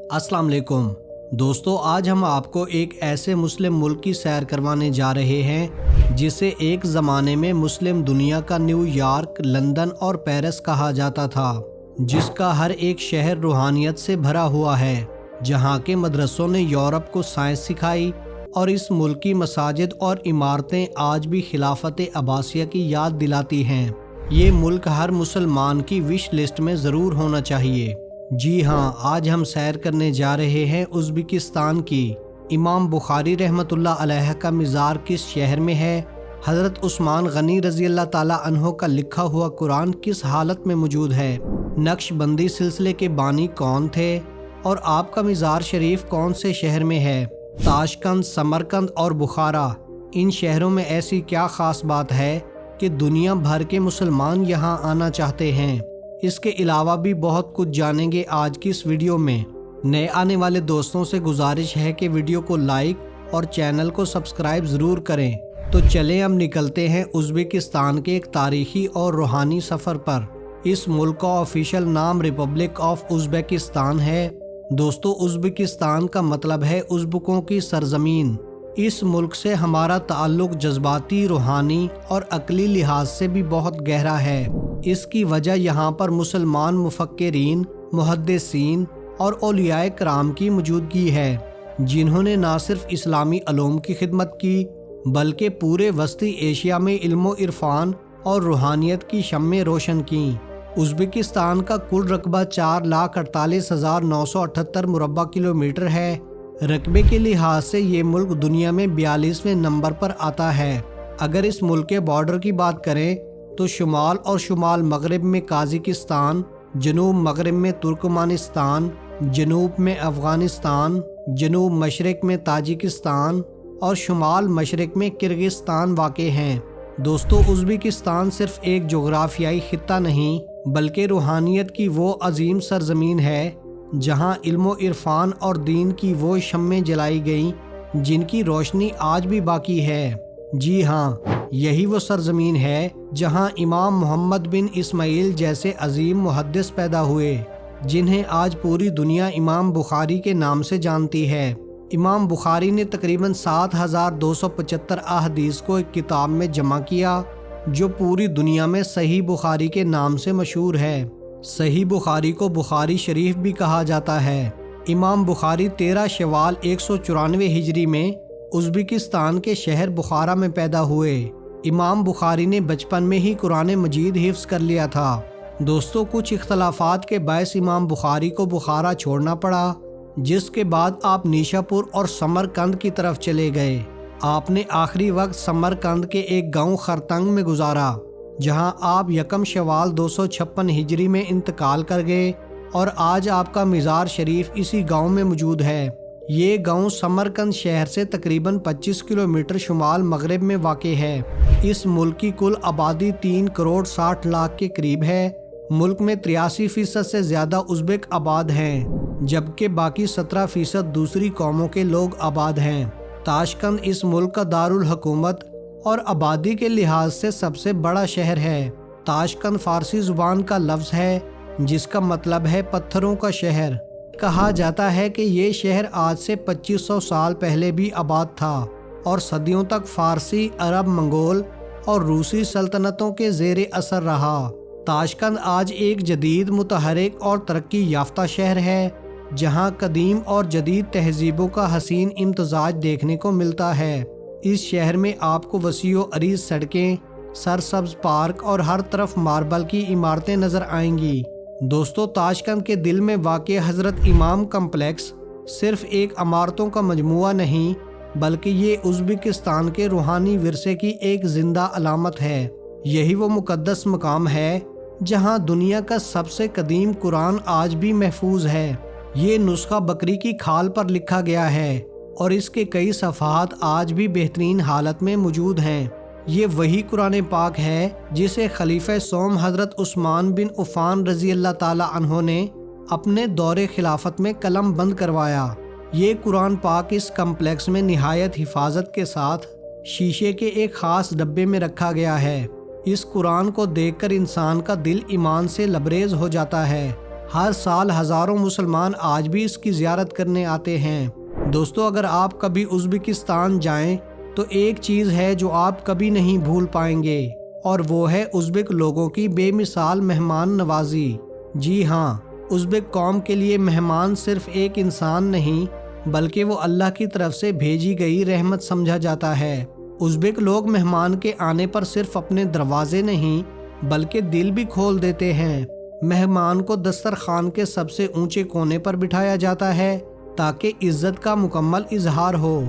अस्सलाम वालेकुम दोस्तों, आज हम आपको एक ऐसे मुस्लिम मुल्क की सैर करवाने जा रहे हैं जिसे एक ज़माने में मुस्लिम दुनिया का न्यूयॉर्क, लंदन और पेरिस कहा जाता था, जिसका हर एक शहर रूहानियत से भरा हुआ है, जहाँ के मदरसों ने यूरोप को साइंस सिखाई और इस मुल्क की मसाजिद और इमारतें आज भी खिलाफत अब्बासिया की याद दिलाती हैं। ये मुल्क हर मुसलमान की विश लिस्ट में ज़रूर होना चाहिए। जी हाँ, आज हम सैर करने जा रहे हैं उज़्बेकिस्तान की। इमाम बुखारी रहमतुल्लाह अलैह का मज़ार किस शहर में है? हज़रत उस्मान गनी रज़ी अल्लाह ताला अन्हो का लिखा हुआ कुरान किस हालत में मौजूद है? नक्शबंदी सिलसिले के बानी कौन थे? और आपका मज़ार शरीफ कौन से शहर में है? ताशकंद, समरकंद और बुखारा, इन शहरों में ऐसी क्या ख़ास बात है कि दुनिया भर के मुसलमान यहाँ आना चाहते हैं? इसके अलावा भी बहुत कुछ जानेंगे आज की इस वीडियो में। नए आने वाले दोस्तों से गुजारिश है कि वीडियो को लाइक और चैनल को सब्सक्राइब ज़रूर करें। तो चलें हम निकलते हैं उज़्बेकिस्तान के एक तारीखी और रूहानी सफ़र पर। इस मुल्क का ऑफिशियल नाम रिपब्लिक ऑफ उज़्बेकिस्तान है। दोस्तों, उज़्बेकिस्तान का मतलब है उज़्बकों की सरजमीन। इस मुल्क से हमारा ताल्लुक जज्बाती, रूहानी और अक़ली लिहाज से भी बहुत गहरा है। इसकी वजह यहाँ पर मुसलमान मुफक्किरीन, मुहद्दिसीन और औलियाए कराम की मौजूदगी है, जिन्होंने न सिर्फ इस्लामी उलूम की खिदमत की बल्कि पूरे वस्ती एशिया में इल्मो इरफान और रूहानियत की शम्में रोशन की। उज़्बेकिस्तान का कुल रकबा 4,48,978 मुरब्बा किलोमीटर है। रकबे के लिहाज से ये मुल्क दुनिया में 42वें नंबर पर आता है। अगर इस मुल्क के बॉर्डर की बात करें तो शुमाल और शुमाल मगरिब में काज़ाकिस्तान, जनूब मगरिब में तुर्कमानिस्तान, जनूब में अफ़गानिस्तान, जनूब मशरिक में ताजिकिस्तान और शुमाल मशरिक में किर्गिस्तान वाक़े हैं। दोस्तों, उज़्बेकिस्तान सिर्फ एक जोग्राफियाई खित्ता नहीं बल्कि रूहानियत की वो अजीम सरजमीन है जहाँ इल्मो इरफान और दीन की वो शम्में जलाई गईं जिनकी रोशनी आज भी बाकी है। जी हाँ, यही वो सरजमीन है जहाँ इमाम मोहम्मद बिन इस्माइल जैसे अजीम मुहद्दिस पैदा हुए, जिन्हें आज पूरी दुनिया इमाम बुखारी के नाम से जानती है। इमाम बुखारी ने तकरीबन 7,275 अहादीस को एक किताब में जमा किया, जो पूरी दुनिया में सही बुखारी के नाम से मशहूर है। सही बुखारी को बुखारी शरीफ भी कहा जाता है। इमाम बुखारी 13 शवाल 194 हिजरी में उज़्बेकिस्तान के शहर बुखारा में पैदा हुए। इमाम बुखारी ने बचपन में ही कुरान मजीद हिफ्ज़ कर लिया था। दोस्तों, कुछ इख्तलाफात के बायस इमाम बुखारी को बुखारा छोड़ना पड़ा, जिसके बाद आप नीशापुर और समरकंद की तरफ चले गए। आपने आखिरी वक्त समरकंद के एक गांव खरतंग में गुजारा, जहां आप यकम शवाल 256 हिजरी में इंतकाल कर गए और आज आपका मज़ार शरीफ इसी गांव में मौजूद है। ये गांव समरकंद शहर से तकरीबन 25 किलोमीटर शुमाल मगरिब में वाक़े है। इस मुल्क की कुल आबादी 3 करोड़ 60 लाख के करीब है। मुल्क में 83% से ज़्यादा उज़्बेक आबाद हैं, जबकि बाकी 17% दूसरी कौमों के लोग आबाद हैं। ताशकंद इस मुल्क का दारुल हुकूमत और आबादी के लिहाज से सबसे बड़ा शहर है। ताशकंद फ़ारसी ज़ुबान का लफ्ज़ है जिसका मतलब है पत्थरों का शहर। कहा जाता है कि ये शहर आज से 2500 साल पहले भी आबाद था और सदियों तक फ़ारसी, अरब, मंगोल और रूसी सल्तनतों के ज़ेरे असर रहा। ताशकंद आज एक जदीद, मुतहरिक और तरक्की याफ्ता शहर है, जहाँ कदीम और जदीद तहजीबों का हसीन इम्तजाज देखने को मिलता है। इस शहर में आपको वसीओ अरीज सड़कें, सरसब्ज पार्क और हर तरफ मार्बल की इमारतें नज़र आएंगी। दोस्तों, ताशकंद के दिल में वाक़ हज़रत इमाम कम्प्लेक्स सिर्फ एक इमारतों का मजमुआ नहीं बल्कि ये उज़्बेकिस्तान के रूहानी विरसे की एक ज़िंदा अलामत है। यही वो मुक़द्दस मकाम है जहाँ दुनिया का सबसे कदीम कुरान आज भी महफूज है। ये नुस्खा बकरी की खाल पर लिखा गया है और इसके कई सफ़हात आज भी बेहतरीन हालत में मौजूद हैं। ये वही कुरान पाक है जिसे खलीफा सोम हज़रत उस्मान बिन उफ़ान रज़ी अल्लाह ताला अन्हो ने अपने दौरे खिलाफत में कलम बंद करवाया। ये कुरान पाक इस कम्प्लेक्स में निहायत हिफाजत के साथ शीशे के एक ख़ास डब्बे में रखा गया है। इस कुरान को देखकर इंसान का दिल ईमान से लबरेज हो जाता है। ہر سال ہزاروں مسلمان آج بھی اس کی زیارت کرنے آتے ہیں۔ دوستو اگر آپ کبھی ازبکستان جائیں تو ایک چیز ہے جو آپ کبھی نہیں بھول پائیں گے، اور وہ ہے ازبک لوگوں کی بے مثال مہمان نوازی۔ جی ہاں، ازبک قوم کے لیے مہمان صرف ایک انسان نہیں بلکہ وہ اللہ کی طرف سے بھیجی گئی رحمت سمجھا جاتا ہے۔ ازبک لوگ مہمان کے آنے پر صرف اپنے دروازے نہیں بلکہ دل بھی کھول دیتے ہیں۔ مہمان کو دسترخوان کے سب سے اونچے کونے پر بٹھایا جاتا ہے تاکہ عزت کا مکمل اظہار ہو۔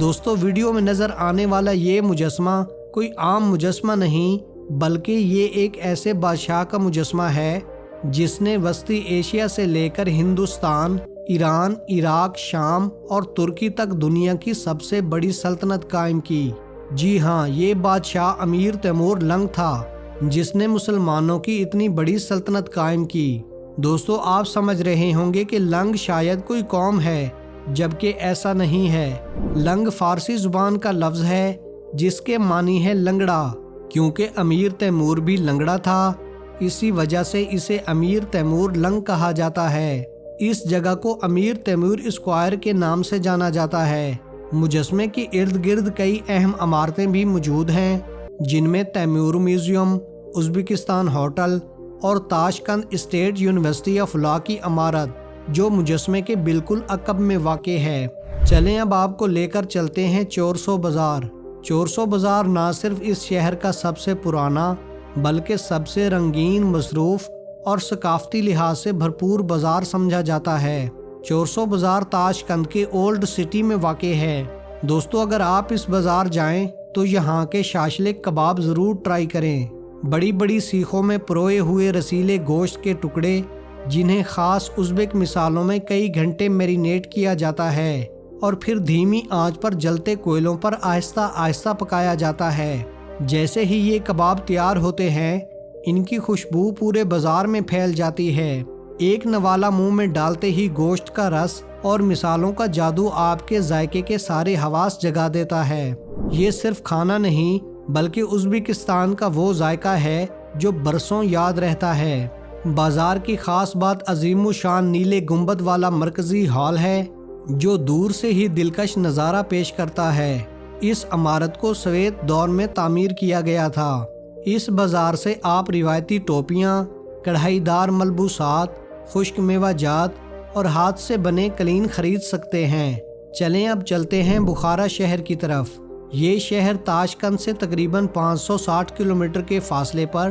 دوستو ویڈیو میں نظر آنے والا یہ مجسمہ کوئی عام مجسمہ نہیں بلکہ یہ ایک ایسے بادشاہ کا مجسمہ ہے جس نے وسطی ایشیا سے لے کر ہندوستان، ایران، عراق، شام اور ترکی تک دنیا کی سب سے بڑی سلطنت قائم کی۔ جی ہاں، یہ بادشاہ امیر تیمور لنگ تھا جس نے مسلمانوں کی اتنی بڑی سلطنت قائم کی۔ دوستو آپ سمجھ رہے ہوں گے کہ لنگ شاید کوئی قوم ہے، جبکہ ایسا نہیں ہے۔ لنگ فارسی زبان کا لفظ ہے جس کے معنی ہے لنگڑا۔ کیونکہ امیر تیمور بھی لنگڑا تھا اسی وجہ سے اسے امیر تیمور لنگ کہا جاتا ہے۔ اس جگہ کو امیر تیمور اسکوائر کے نام سے جانا جاتا ہے۔ مجسمے کے ارد گرد کئی اہم عمارتیں بھی موجود ہیں جن میں تیمور میوزیم، ازبکستان ہوٹل اور Tashkent state university of law کی عمارت جو مجسمے کے بالکل عقب میں واقع ہے۔ چلیں اب آپ کو لے کر چلتے ہیں چورسو بازار۔ چورسو بازار نہ صرف اس شہر کا سب سے پرانا بلکہ سب سے رنگین، مصروف اور ثقافتی لحاظ سے بھرپور بازار سمجھا جاتا ہے۔ چورسو بازار تاشقند کے اولڈ سٹی میں واقع ہے۔ دوستو اگر آپ اس بازار جائیں تو یہاں کے شاشلک کباب ضرور ٹرائی کریں۔ بڑی بڑی سیخوں میں پروئے ہوئے رسیلے گوشت کے ٹکڑے جنہیں خاص ازبک مثالوں میں کئی گھنٹے میرینیٹ کیا جاتا ہے اور پھر دھیمی آنچ پر جلتے کوئلوں پر آہستہ آہستہ پکایا جاتا ہے۔ جیسے ہی یہ کباب تیار ہوتے ہیں ان کی خوشبو پورے بازار میں پھیل جاتی ہے۔ ایک نوالا منہ میں ڈالتے ہی گوشت کا رس اور مثالوں کا جادو آپ کے ذائقے کے سارے حواس جگا دیتا ہے۔ یہ صرف کھانا نہیں بلکہ ازبکستان کا وہ ذائقہ ہے جو برسوں یاد رہتا ہے۔ بازار کی خاص بات عظیم الشان نیلے گنبد والا مرکزی ہال ہے جو دور سے ہی دلکش نظارہ پیش کرتا ہے۔ اس عمارت کو سوویت دور میں تعمیر کیا گیا تھا۔ اس بازار سے آپ روایتی ٹوپیاں، کڑھائی دار ملبوسات، خشک میوہ جات اور ہاتھ سے بنے قلین خرید سکتے ہیں۔ چلیں اب چلتے ہیں بخارا شہر کی طرف۔ یہ شہر تاشقند سے تقریباً 560 کلومیٹر کے فاصلے پر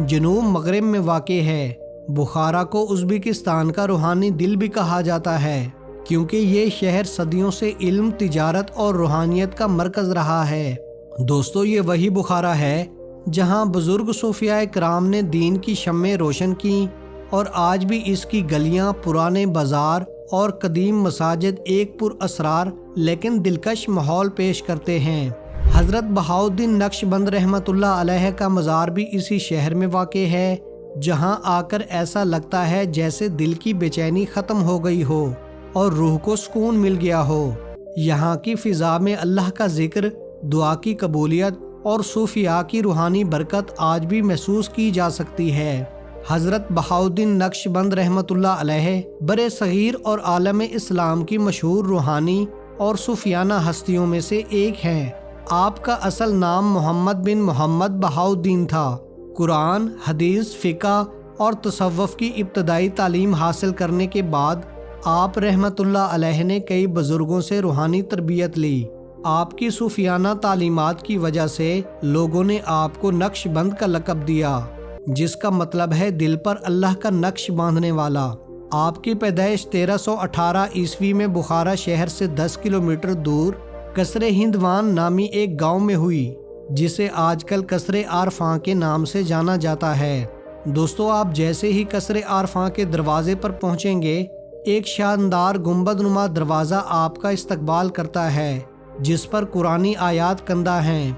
جنوب مغرب میں واقع ہے۔ بخارا کو ازبکستان کا روحانی دل بھی کہا جاتا ہے کیونکہ یہ شہر صدیوں سے علم، تجارت اور روحانیت کا مرکز رہا ہے۔ دوستو یہ وہی بخارا ہے جہاں بزرگ صوفیاء کرام نے دین کی شمعیں روشن کی اور آج بھی اس کی گلیاں، پرانے بازار اور قدیم مساجد ایک پر اسرار لیکن دلکش ماحول پیش کرتے ہیں۔ حضرت بہاؤالدین نقشبند رحمۃ اللہ علیہ کا مزار بھی اسی شہر میں واقع ہے جہاں آ کر ایسا لگتا ہے جیسے دل کی بے چینی ختم ہو گئی ہو اور روح کو سکون مل گیا ہو۔ یہاں کی فضا میں اللہ کا ذکر، دعا کی قبولیت اور صوفیاء کی روحانی برکت آج بھی محسوس کی جا سکتی ہے۔ حضرت بہاؤالدین نقشبند رحمۃ اللہ علیہ برِ صغیر اور عالم اسلام کی مشہور روحانی اور صوفیانہ ہستیوں میں سے ایک ہیں۔ آپ کا اصل نام محمد بن محمد بہاؤالدین تھا۔ قرآن، حدیث، فقہ اور تصوف کی ابتدائی تعلیم حاصل کرنے کے بعد آپ رحمۃ اللہ علیہ نے کئی بزرگوں سے روحانی تربیت لی۔ آپ کی صوفیانہ تعلیمات کی وجہ سے لوگوں نے آپ کو نقش بند کا لقب دیا جس کا مطلب ہے دل پر اللہ کا نقش باندھنے والا۔ آپ کی پیدائش 1318 عیسوی میں بخارا شہر سے 10 کلومیٹر دور قصر ہندوان نامی ایک گاؤں میں ہوئی جسے آج کل قصر عارفاں کے نام سے جانا جاتا ہے۔ دوستو آپ جیسے ہی قصر عارفاں کے دروازے پر پہنچیں گے ایک شاندار گنبد نما دروازہ آپ کا استقبال کرتا ہے جس پر قرآنی آیات کندہ ہیں۔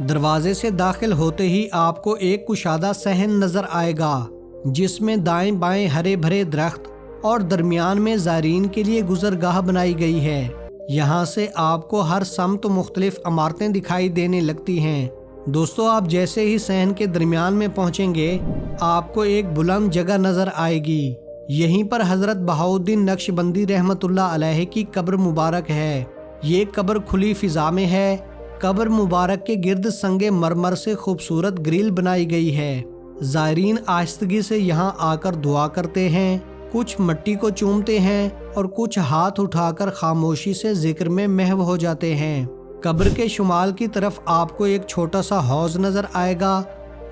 دروازے سے داخل ہوتے ہی آپ کو ایک کشادہ صحن نظر آئے گا جس میں دائیں بائیں ہرے بھرے درخت اور درمیان میں زائرین کے لیے گزرگاہ بنائی گئی ہے۔ یہاں سے آپ کو ہر سمت مختلف عمارتیں دکھائی دینے لگتی ہیں۔ دوستو آپ جیسے ہی صحن کے درمیان میں پہنچیں گے آپ کو ایک بلند جگہ نظر آئے گی۔ यहीं पर हज़रत बहाउद्दीन नक्शबंदी रहमतुल्लाह अलैह की कब्र मुबारक है। ये कब्र खुली फ़िज़ा में है। कब्र मुबारक के गिर्द संगे मरमर से खूबसूरत ग्रिल बनाई गई है। ज़ायरीन आहिस्तगी से यहाँ आकर दुआ करते हैं, कुछ मिट्टी को चूमते हैं और कुछ हाथ उठाकर खामोशी से जिक्र में महव हो जाते हैं। कब्र के शुमाल की तरफ आपको एक छोटा सा हौज नज़र आएगा,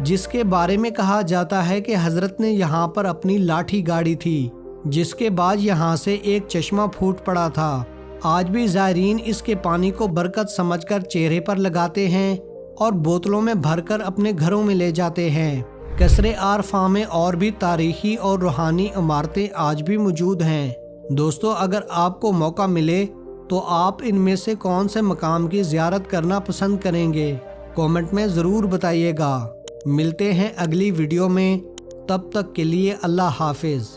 जिसके बारे में कहा जाता है कि हज़रत ने यहाँ पर अपनी लाठी गाड़ी थी, जिसके बाद यहाँ से एक चश्मा फूट पड़ा था। आज भी ज़ायरीन इसके पानी को बरकत समझकर चेहरे पर लगाते हैं और बोतलों में भरकर अपने घरों में ले जाते हैं। कसरे आरफा में और भी तारीखी और रूहानी इमारतें आज भी मौजूद हैं। दोस्तों, अगर आपको मौका मिले तो आप इनमें से कौन से मकाम की ज़ियारत करना पसंद करेंगे? कमेंट में ज़रूर बताइएगा। मिलते हैं अगली वीडियो में, तब तक के लिए अल्लाह हाफिज़।